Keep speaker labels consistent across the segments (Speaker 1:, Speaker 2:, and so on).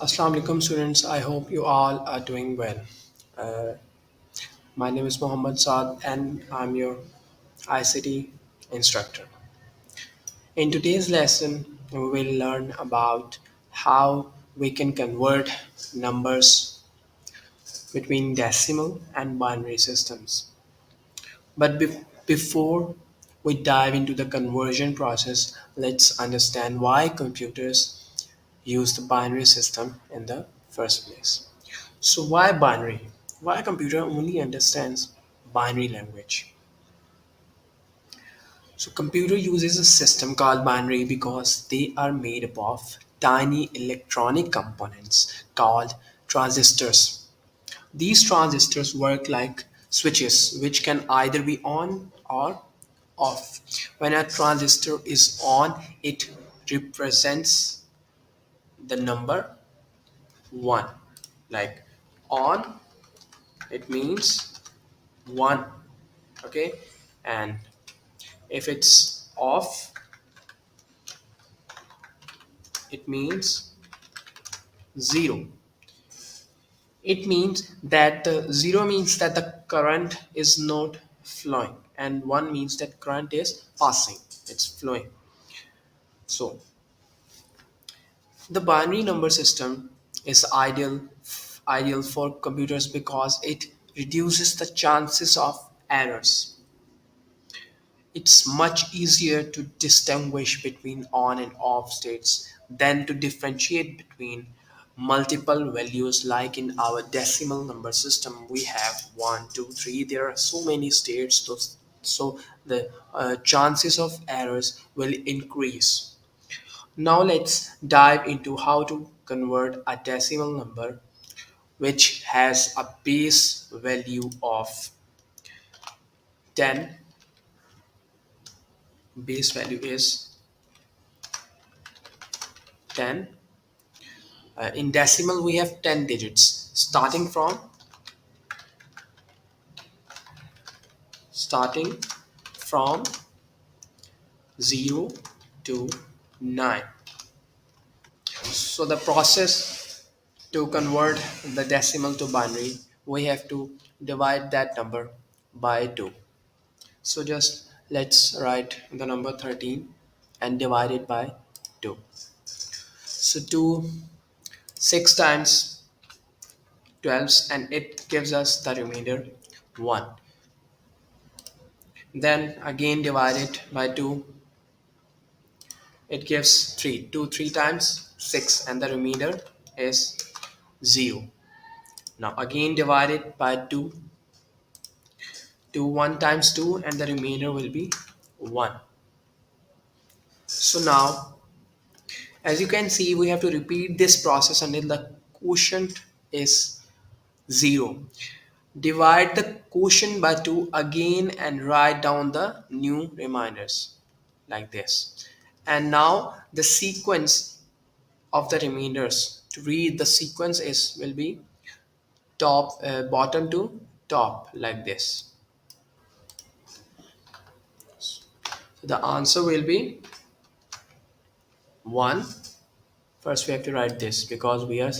Speaker 1: Assalamu alaikum students. I hope you all are doing well. Uh, my name is Mohammad Saad and I'm your ICT instructor. In today's lesson, we will learn about how we can convert numbers between decimal and binary systems. But before we dive into the conversion process, let's understand why computers use the binary system in the first place. So why binary? Why a computer only understands binary language? So computer uses a system called binary because they are made up of tiny electronic components called transistors. These transistors work like switches which can either be on or off. When a transistor is on, it represents the number 1. Like on, it means 1, okay, and if it's off it means 0. It means that the 0 means that the current is not flowing and 1 means that current is passing, it's flowing. So the binary number system is ideal for computers because it reduces the chances of errors. It's much easier to distinguish between on and off states than to differentiate between multiple values like in our decimal number system we have 1, 2, 3. There are so many states, so the chances of errors will increase. Now let's dive into how to convert a decimal number which has a base value of 10. Base value is 10. In decimal, we have 10 digits starting from 0 to 9. So the process to convert the decimal to binary, we have to divide that number by 2. So just let's write the number 13 and divide it by 2. So 2 6 times 12 and it gives us the remainder 1. Then again divide it by 2, it gives 3. 2 3 times 6 and the remainder is 0. Now again divide it by 2. 2 1 times 2 and the remainder will be 1. So now as you can see we have to repeat this process until the quotient is 0. Divide the quotient by 2 again and write down the new reminders like this. And now the sequence of the remainders to read the sequence is will be bottom to top like this. So the answer will be 1. First we have to write this because we are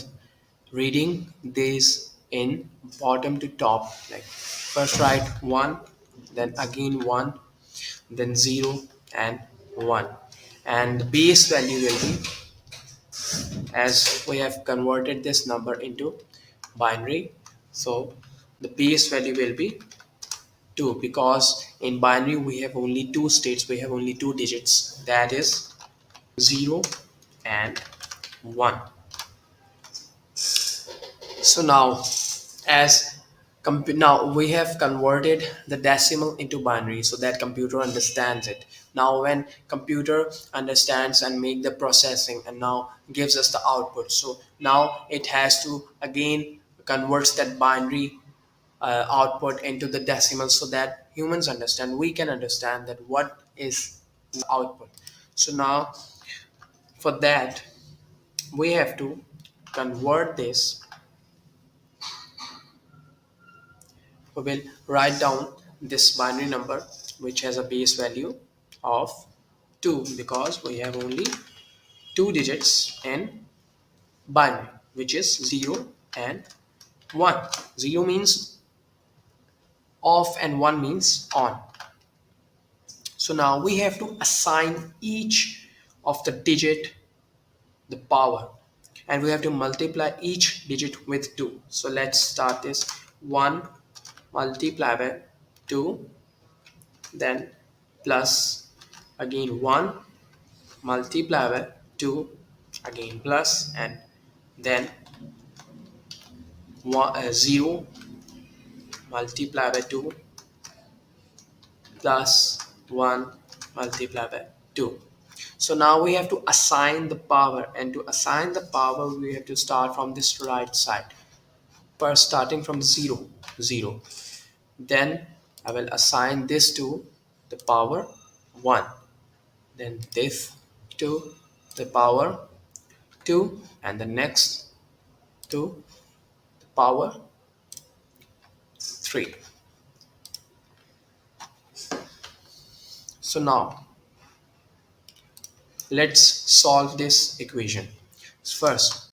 Speaker 1: reading this in bottom to top, like first write 1, then again 1, then 0 and 1, and the base value will be, as we have converted this number into binary, so the base value will be 2 because in binary we have only two states, we have only two digits, that is 0 and 1. So now as now we have converted the decimal into binary so that computer understands it. Now when computer understands and make the processing and now gives us the output, so now it has to again converts that binary output into the decimal so that humans understand, we can understand that what is the output. So now for that we have to convert this. We will write down this binary number which has a base value of 2 because we have only two digits in binary. which is 0 and 1. 0 means off and 1 means on. So now we have to assign each of the digit the power, and we have to multiply each digit with 2. So let's start this. 1 multiplied by 2, then plus again 1 multiplied by 2, again plus, and then 0 multiplied by 2 plus 1 multiplied by 2. So now we have to assign the power, and to assign the power we have to start from this right side. First starting from 0, 0. Then I will assign this to the power 1. Then this to the power 2, and the next to the power 3. So now let's solve this equation. First,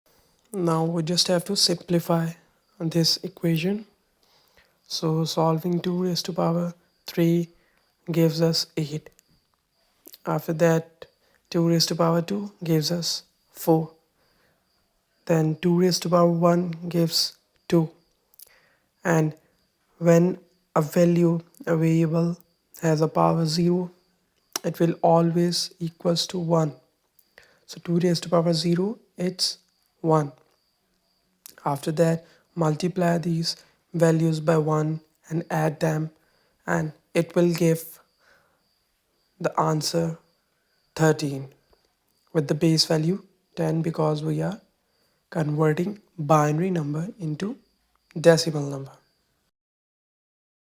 Speaker 1: now we just have to simplify this equation. So solving 2 raised to power 3 gives us 8. After that, 2 raised to power 2 gives us 4. Then 2 raised to power 1 gives 2. And when a variable has a power 0, it will always equals to 1. So 2 raised to power 0, it's 1. After that, multiply these values by 1 and add them, and it will give the answer 13 with the base value 10, because we are converting binary number into decimal number.